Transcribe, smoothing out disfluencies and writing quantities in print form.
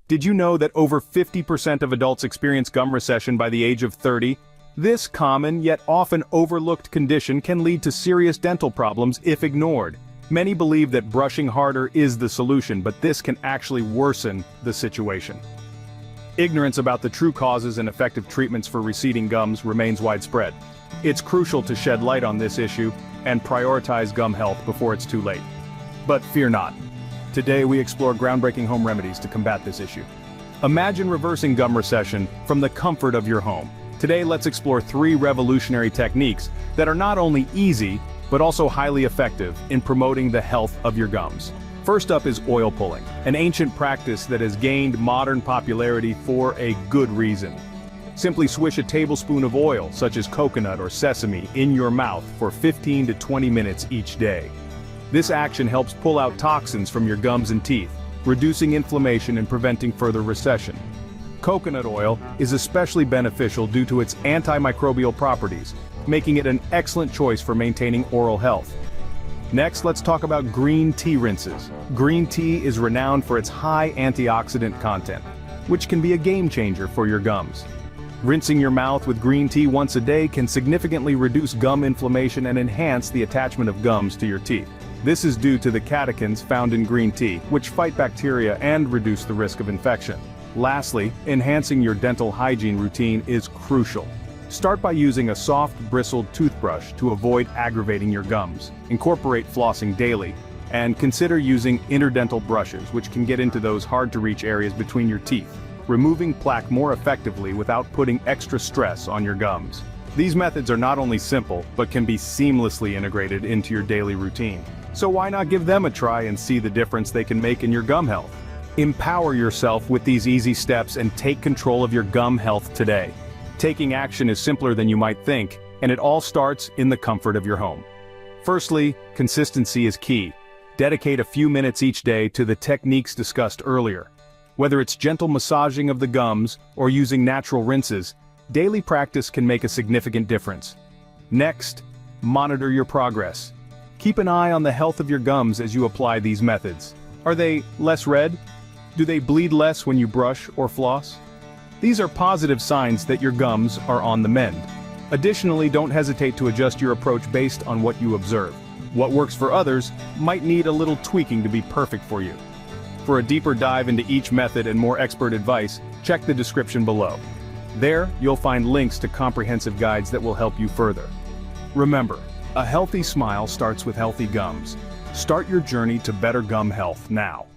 Did you know that over 50% of adults experience gum recession by the age of 30? This common yet often overlooked condition can lead to serious dental problems if ignored. Many believe that brushing harder is the solution, but this can actually worsen the situation. Ignorance about the true causes and effective treatments for receding gums remains widespread. It's crucial to shed light on this issue and prioritize gum health before it's too late. But fear not. Today we explore groundbreaking home remedies to combat this issue. Imagine reversing gum recession from the comfort of your home. Today let's explore 3 revolutionary techniques that are not only easy, but also highly effective in promoting the health of your gums. First up is oil pulling, an ancient practice that has gained modern popularity for a good reason. Simply swish a tablespoon of oil, such as coconut or sesame, in your mouth for 15 to 20 minutes each day. This action helps pull out toxins from your gums and teeth, reducing inflammation and preventing further recession. Coconut oil is especially beneficial due to its antimicrobial properties, making it an excellent choice for maintaining oral health. Next, let's talk about green tea rinses. Green tea is renowned for its high antioxidant content, which can be a game changer for your gums. Rinsing your mouth with green tea once a day can significantly reduce gum inflammation and enhance the attachment of gums to your teeth. This is due to the catechins found in green tea, which fight bacteria and reduce the risk of infection. Lastly, enhancing your dental hygiene routine is crucial. Start by using a soft, bristled toothbrush to avoid aggravating your gums. Incorporate flossing daily, and consider using interdental brushes, which can get into those hard-to-reach areas between your teeth, removing plaque more effectively without putting extra stress on your gums. These methods are not only simple, but can be seamlessly integrated into your daily routine. So why not give them a try and see the difference they can make in your gum health? Empower yourself with these easy steps and take control of your gum health today. Taking action is simpler than you might think, and it all starts in the comfort of your home. Firstly, consistency is key. Dedicate a few minutes each day to the techniques discussed earlier. Whether it's gentle massaging of the gums or using natural rinses, daily practice can make a significant difference. Next, monitor your progress. Keep an eye on the health of your gums as you apply these methods. Are they less red? Do they bleed less when you brush or floss? These are positive signs that your gums are on the mend. Additionally, don't hesitate to adjust your approach based on what you observe. What works for others might need a little tweaking to be perfect for you. For a deeper dive into each method and more expert advice, check the description below. There, you'll find links to comprehensive guides that will help you further. Remember, a healthy smile starts with healthy gums. Start your journey to better gum health now.